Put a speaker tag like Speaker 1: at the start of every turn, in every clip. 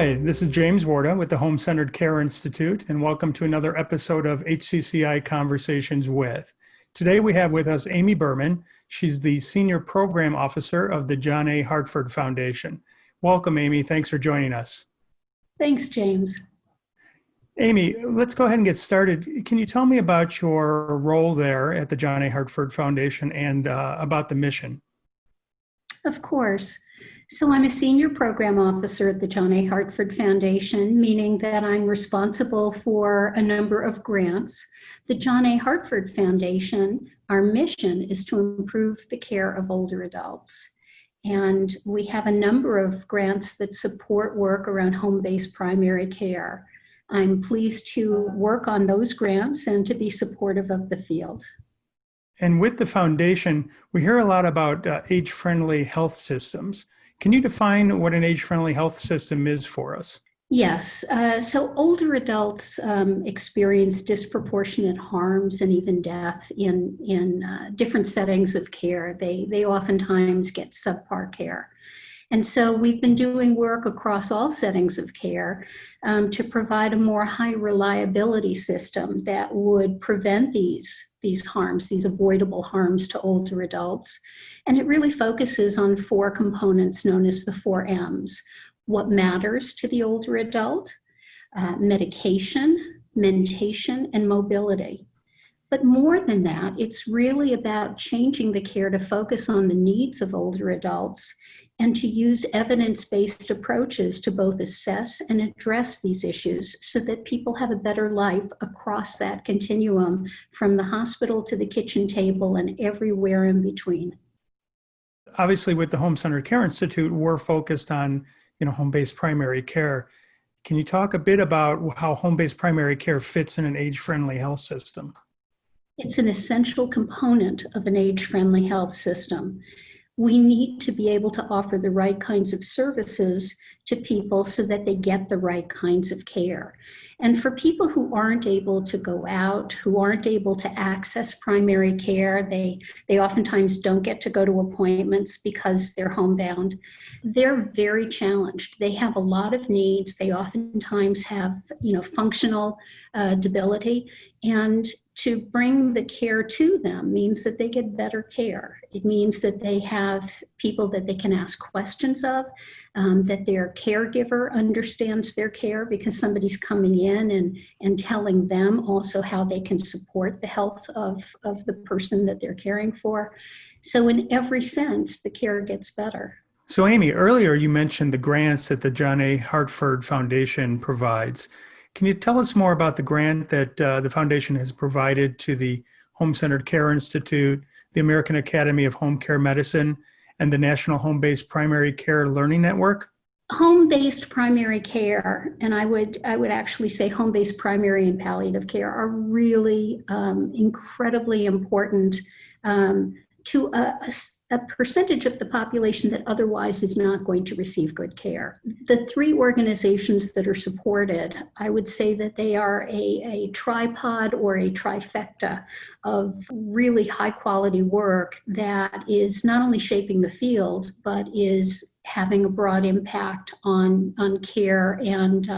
Speaker 1: Hi, this is James Warda with the Home-Centered Care Institute, and welcome to another episode of HCCI Conversations with. Today we have with us Amy Berman. She's the Senior Program Officer of the John A Hartford Foundation. Welcome, Amy. Thanks for joining us.
Speaker 2: Thanks, James.
Speaker 1: Amy, let's go ahead and get started. Can you tell me about your role there at the John A Hartford Foundation and about the mission?
Speaker 2: Of course. So I'm a Senior Program Officer at the John A Hartford Foundation, meaning that I'm responsible for a number of grants. The John A Hartford Foundation, our mission is to improve the care of older adults. And we have a number of grants that support work around home-based primary care. I'm pleased to work on those grants and to be supportive of the field.
Speaker 1: And with the foundation, we hear a lot about age-friendly health systems. Can you define what an age-friendly health system is for us?
Speaker 2: Yes. So older adults experience disproportionate harms and even death in different settings of care. They oftentimes get subpar care. And so we've been doing work across all settings of care to provide a more high reliability system that would prevent these harms, these avoidable harms to older adults. And it really focuses on four components known as the 4 M's. What matters to the older adult, medication, mentation, and mobility. But more than that, it's really about changing the care to focus on the needs of older adults and to use evidence-based approaches to both assess and address these issues so that people have a better life across that continuum from the hospital to the kitchen table and everywhere in between.
Speaker 1: Obviously, with the Home-Centered Care Institute, we're focused on home-based primary care. Can you talk a bit about how home-based primary care fits in an age-friendly health system?
Speaker 2: It's an essential component of an age-friendly health system. We need to be able to offer the right kinds of services to people so that they get the right kinds of care. And for people who aren't able to go out, who aren't able to access primary care, they oftentimes don't get to go to appointments because they're homebound. They're very challenged. They have a lot of needs. They oftentimes have, functional debility. And to bring the care to them means that they get better care. It means that they have people that they can ask questions of, that their caregiver understands their care because somebody's coming in and telling them also how they can support the health of the person that they're caring for. So in every sense, the care gets better.
Speaker 1: So Amy, earlier you mentioned the grants that the John A Hartford Foundation provides. Can you tell us more about the grant that the foundation has provided to the Home-Centered Care Institute, the American Academy of Home Care Medicine, and the National Home-Based Primary Care Learning Network?
Speaker 2: Home-based primary care, and I would actually say home-based primary and palliative care are really incredibly important to a percentage of the population that otherwise is not going to receive good care. The 3 organizations that are supported, I would say that they are a tripod or a trifecta of really high quality work that is not only shaping the field, but is having a broad impact on care and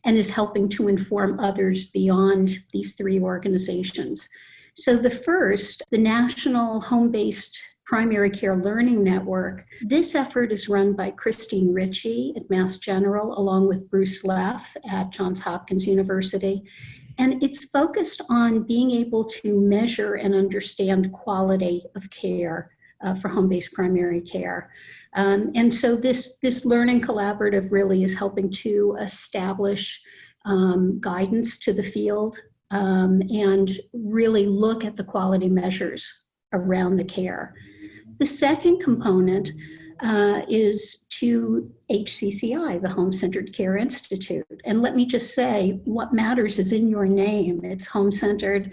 Speaker 2: is helping to inform others beyond these 3 organizations. So the first, the National Home-Based Primary Care Learning Network, this effort is run by Christine Ritchie at Mass General, along with Bruce Leff at Johns Hopkins University. And it's focused on being able to measure and understand quality of care for home-based primary care. And so this learning collaborative really is helping to establish guidance to the field and really look at the quality measures around the care. The second component is to HCCI, the Home-Centered Care Institute. And let me just say, what matters is in your name. It's home-centered.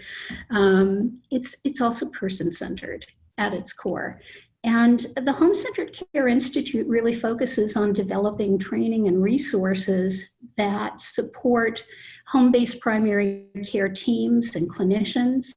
Speaker 2: It's also person-centered at its core. And the Home-Centered Care Institute really focuses on developing training and resources that support home-based primary care teams and clinicians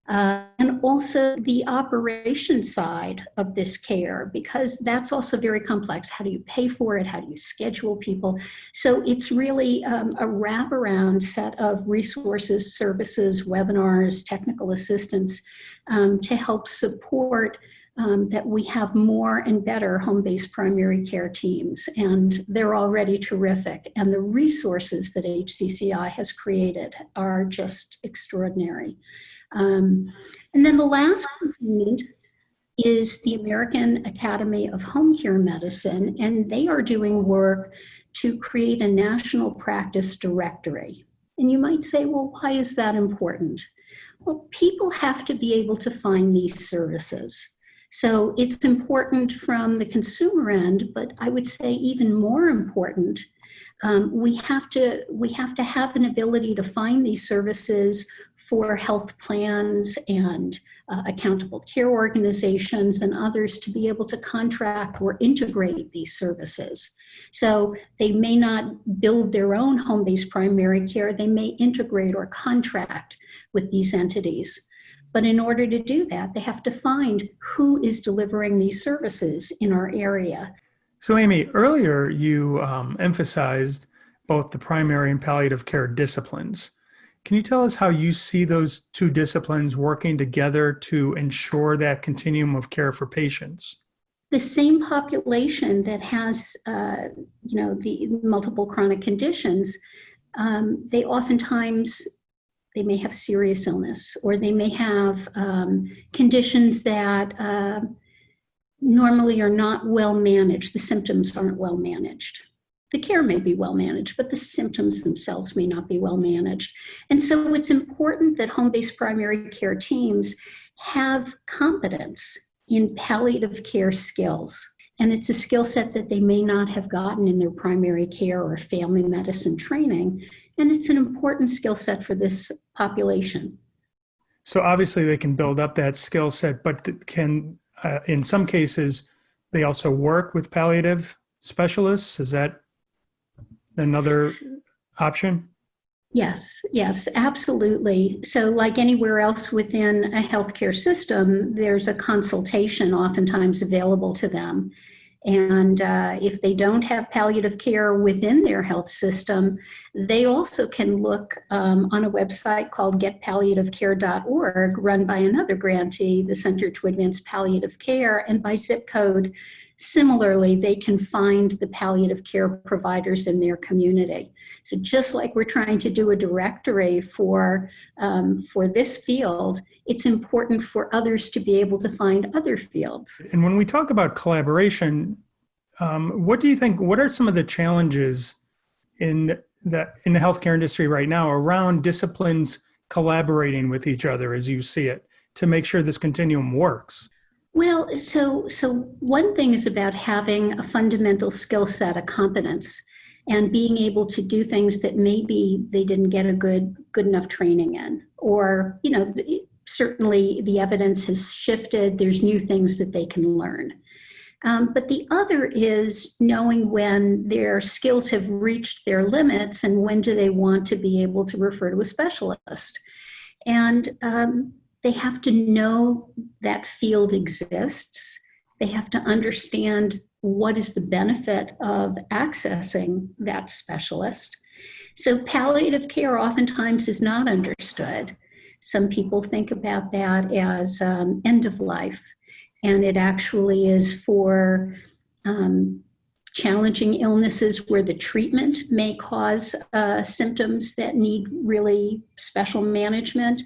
Speaker 2: And also the operation side of this care, because that's also very complex. How do you pay for it? How do you schedule people? So it's really a wraparound set of resources, services, webinars, technical assistance to help support that we have more and better home-based primary care teams. And they're already terrific. And the resources that HCCI has created are just extraordinary. And then the last component is the American Academy of Home Care Medicine, and they are doing work to create a national practice directory. And you might say, well, why is that important? Well, people have to be able to find these services. So it's important from the consumer end, but I would say even more important, we have to have an ability to find these services for health plans and accountable care organizations and others to be able to contract or integrate these services. So they may not build their own home-based primary care, they may integrate or contract with these entities. But in order to do that, they have to find who is delivering these services in our area.
Speaker 1: So Amy, earlier you emphasized both the primary and palliative care disciplines. Can you tell us how you see those two disciplines working together to ensure that continuum of care for patients?
Speaker 2: The same population that has, the multiple chronic conditions, they oftentimes, they may have serious illness, or they may have conditions that normally are not well managed. The symptoms aren't well managed. The care may be well managed, but the symptoms themselves may not be well managed. And so it's important that home-based primary care teams have competence in palliative care skills. And it's a skill set that they may not have gotten in their primary care or family medicine training. And it's an important skill set for this population.
Speaker 1: So obviously they can build up that skill set, but can, in some cases, they also work with palliative specialists? Is that another option?
Speaker 2: Yes, absolutely. So like anywhere else within a healthcare system, there's a consultation oftentimes available to them. And if they don't have palliative care within their health system, they also can look on a website called getpalliativecare.org, run by another grantee, the Center to Advance Palliative Care, and by zip code. Similarly, they can find the palliative care providers in their community. So just like we're trying to do a directory for this field, it's important for others to be able to find other fields.
Speaker 1: And when we talk about collaboration, what do you think, what are some of the challenges in the healthcare industry right now around disciplines collaborating with each other as you see it to make sure this continuum works?
Speaker 2: Well, so one thing is about having a fundamental skill set, a competence, and being able to do things that maybe they didn't get a good enough training in, or, certainly the evidence has shifted. There's new things that they can learn. But the other is knowing when their skills have reached their limits and when do they want to be able to refer to a specialist. And they have to know that field exists. They have to understand what is the benefit of accessing that specialist. So palliative care oftentimes is not understood. Some people think about that as end of life, and it actually is for challenging illnesses where the treatment may cause symptoms that need really special management,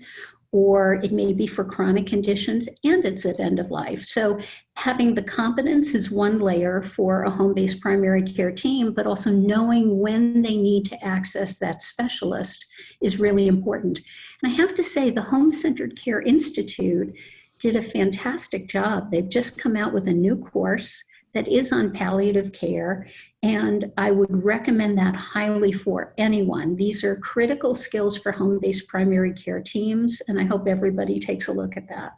Speaker 2: or it may be for chronic conditions and it's at end of life. So having the competence is one layer for a home-based primary care team, but also knowing when they need to access that specialist is really important. And I have to say, the Home-Centered Care Institute did a fantastic job. They've just come out with a new course that is on palliative care, and I would recommend that highly for anyone. These are critical skills for home-based primary care teams, and I hope everybody takes a look at that.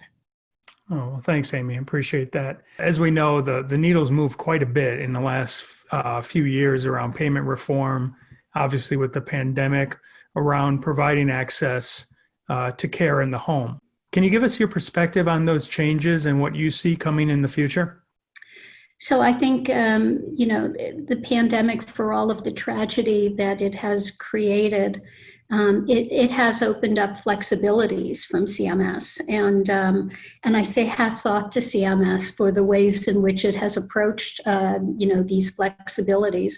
Speaker 1: Oh, well, thanks, Amy. I appreciate that. As we know, the needle's moved quite a bit in the last few years around payment reform, obviously with the pandemic, around providing access to care in the home. Can you give us your perspective on those changes and what you see coming in the future?
Speaker 2: So I think, the pandemic, for all of the tragedy that it has created, it has opened up flexibilities from CMS. And I say hats off to CMS for the ways in which it has approached, these flexibilities.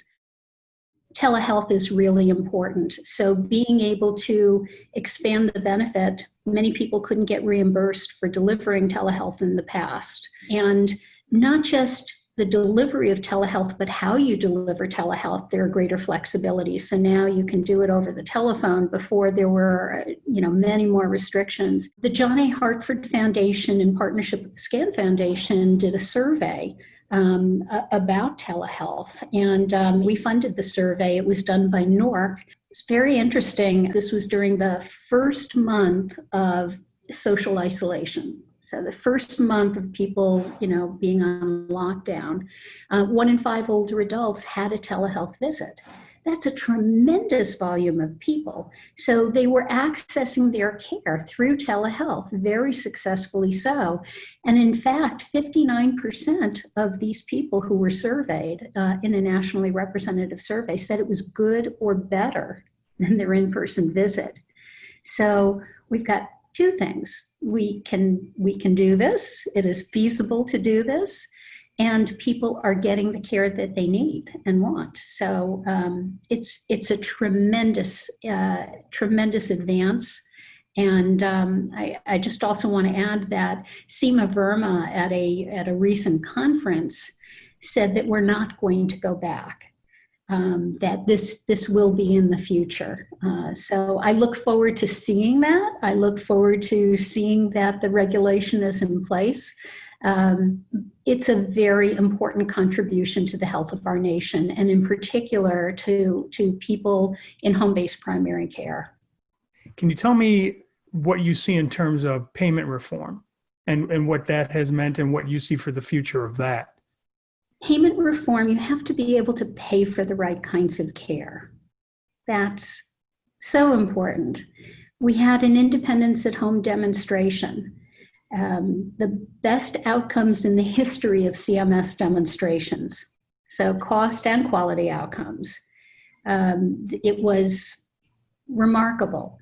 Speaker 2: Telehealth is really important. So being able to expand the benefit, many people couldn't get reimbursed for delivering telehealth in the past. And not just the delivery of telehealth, but how you deliver telehealth, there are greater flexibilities. So now you can do it over the telephone. Before, there were, many more restrictions. The John A Hartford Foundation, in partnership with the SCAN Foundation, did a survey about telehealth, and we funded the survey. It was done by NORC. It's very interesting. This was during the first month of social isolation. So the first month of people, being on lockdown, 1 in 5 older adults had a telehealth visit. That's a tremendous volume of people. So they were accessing their care through telehealth, very successfully so. And in fact, 59% of these people who were surveyed in a nationally representative survey said it was good or better than their in-person visit. So we've got two things. We can do this. It is feasible to do this. And people are getting the care that they need and want. So it's a tremendous advance. And I just also want to add that Amy Berman at a recent conference said that we're not going to go back. That this will be in the future. So I look forward to seeing that. I look forward to seeing that the regulation is in place. It's a very important contribution to the health of our nation, and in particular to people in home-based primary care.
Speaker 1: Can you tell me what you see in terms of payment reform and what that has meant and what you see for the future of that?
Speaker 2: Payment reform, you have to be able to pay for the right kinds of care. That's so important. We had an Independence at Home demonstration. The best outcomes in the history of CMS demonstrations. So cost and quality outcomes. It was remarkable.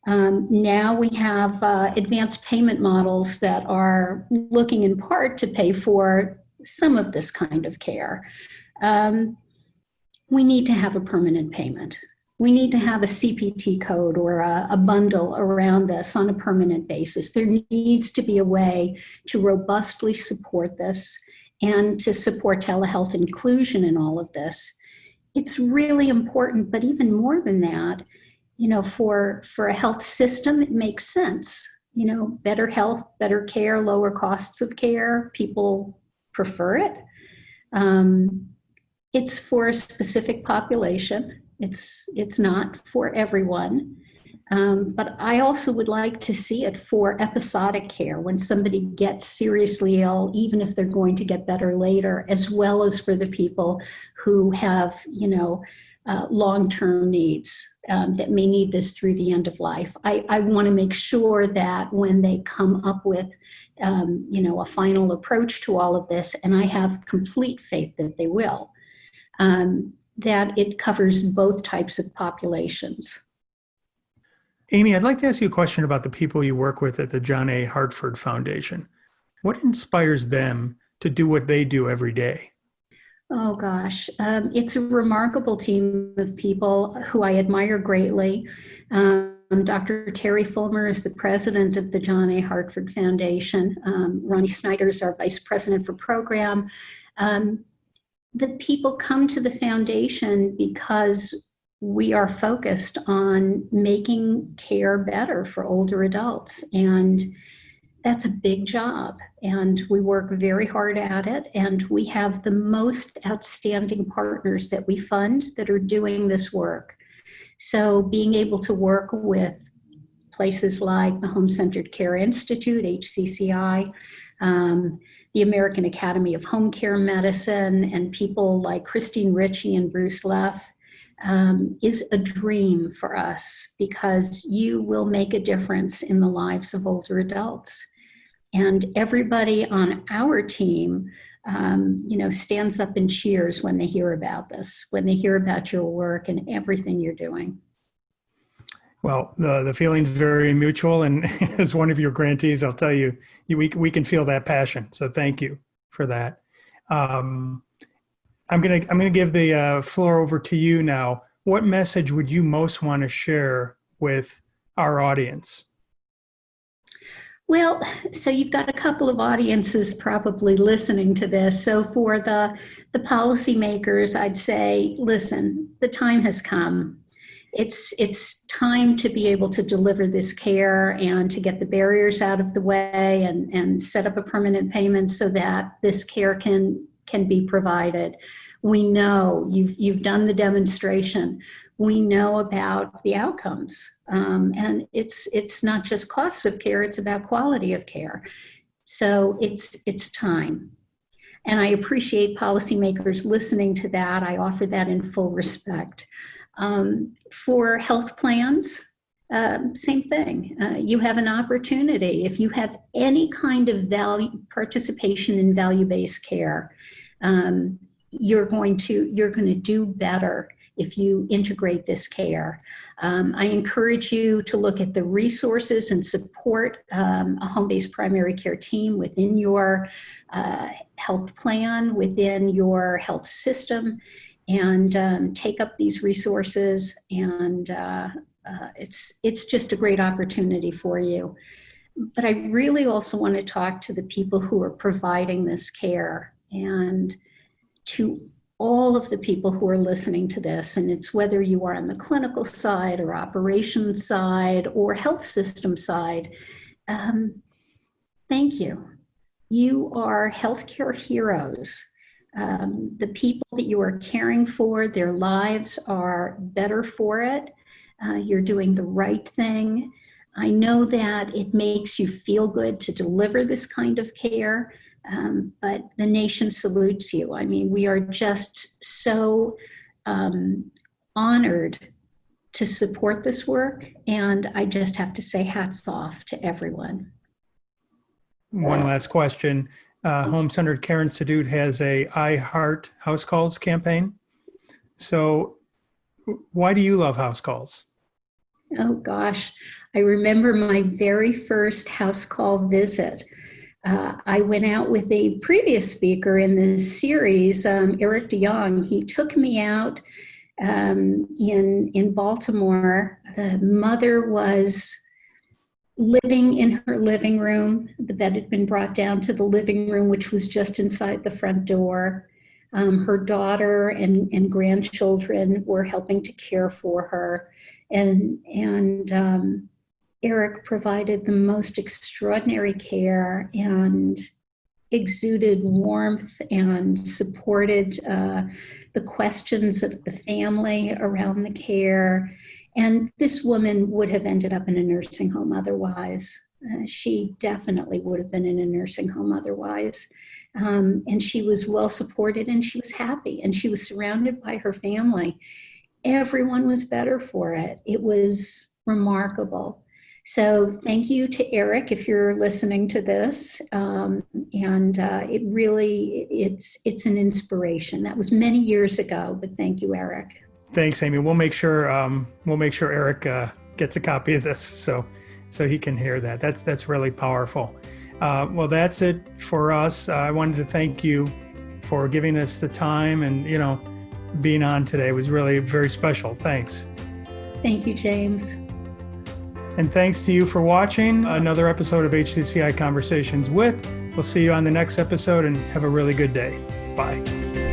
Speaker 2: Now we have advanced payment models that are looking in part to pay for some of this kind of care. We need to have a permanent payment. We need to have a CPT code or a bundle around this on a permanent basis. There needs to be a way to robustly support this and to support telehealth inclusion in all of this. It's really important, but even more than that, for a health system, it makes sense. Better health, better care, lower costs of care, people prefer it. It's for a specific population. It's not for everyone. But I also would like to see it for episodic care when somebody gets seriously ill, even if they're going to get better later, as well as for the people who have, long-term needs that may need this through the end of life. I want to make sure that when they come up with, a final approach to all of this, and I have complete faith that they will, that it covers both types of populations.
Speaker 1: Amy, I'd like to ask you a question about the people you work with at the John A Hartford Foundation. What inspires them to do what they do every day?
Speaker 2: Oh gosh, it's a remarkable team of people who I admire greatly. Dr. Terry Fulmer is the president of the John A Hartford Foundation. Ronnie Snyder is our vice president for program. The people come to the foundation because we are focused on making care better for older adults. And that's a big job. And we work very hard at it. And we have the most outstanding partners that we fund that are doing this work. So being able to work with places like the Home-Centered Care Institute, HCCI, the American Academy of Home Care Medicine, and people like Christine Ritchie and Bruce Leff, is a dream for us, because you will make a difference in the lives of older adults. And everybody on our team, stands up and cheers when they hear about this, when they hear about your work and everything you're doing.
Speaker 1: Well, the feeling's very mutual, and as one of your grantees, I'll tell you, we can feel that passion. So thank you for that. I'm gonna give the floor over to you now. What message would you most want to share with our audience?
Speaker 2: Well, so you've got a couple of audiences probably listening to this. So for the policymakers, I'd say, listen, the time has come. It's time to be able to deliver this care and to get the barriers out of the way and set up a permanent payment so that this care can be provided. We know you've done the demonstration. We know about the outcomes, and it's not just costs of care; it's about quality of care. So it's time, and I appreciate policymakers listening to that. I offer that in full respect. For health plans, same thing. You have an opportunity. If you have any kind of participation in value-based care, you're going to do better if you integrate this care. I encourage you to look at the resources and support a home-based primary care team within your health plan, within your health system, and take up these resources. And it's just a great opportunity for you. But I really also want to talk to the people who are providing this care, and to all of the people who are listening to this, and it's whether you are on the clinical side or operations side or health system side, thank you. You are healthcare heroes. The people that you are caring for, their lives are better for it. You're doing the right thing. I know that it makes you feel good to deliver this kind of care. But the nation salutes you. I mean, we are just so honored to support this work, and I just have to say hats off to everyone.
Speaker 1: One last question. Home Centered Care Institute has a I Heart House Calls campaign. So why do you love house calls?
Speaker 2: Oh gosh, I remember my very first house call visit. I went out with a previous speaker in this series, Eric DeYoung. He took me out in Baltimore. The mother was living in her living room. The bed had been brought down to the living room, which was just inside the front door. Her daughter and grandchildren were helping to care for her. And Eric provided the most extraordinary care and exuded warmth and supported the questions of the family around the care. And this woman would have ended up in a nursing home otherwise. She definitely would have been in a nursing home otherwise. And she was well supported, and she was happy, and she was surrounded by her family. Everyone was better for it. It was remarkable. So thank you to Eric if you're listening to this, and it really it's an inspiration. That was many years ago, but thank you, Eric.
Speaker 1: Thanks, Amy. We'll make sure Eric gets a copy of this so he can hear that. That's really powerful. Well, that's it for us. I wanted to thank you for giving us the time and being on today. It was really very special. Thanks.
Speaker 2: Thank you, James.
Speaker 1: And thanks to you for watching another episode of HCCI Conversations with. We'll see you on the next episode, and have a really good day. Bye.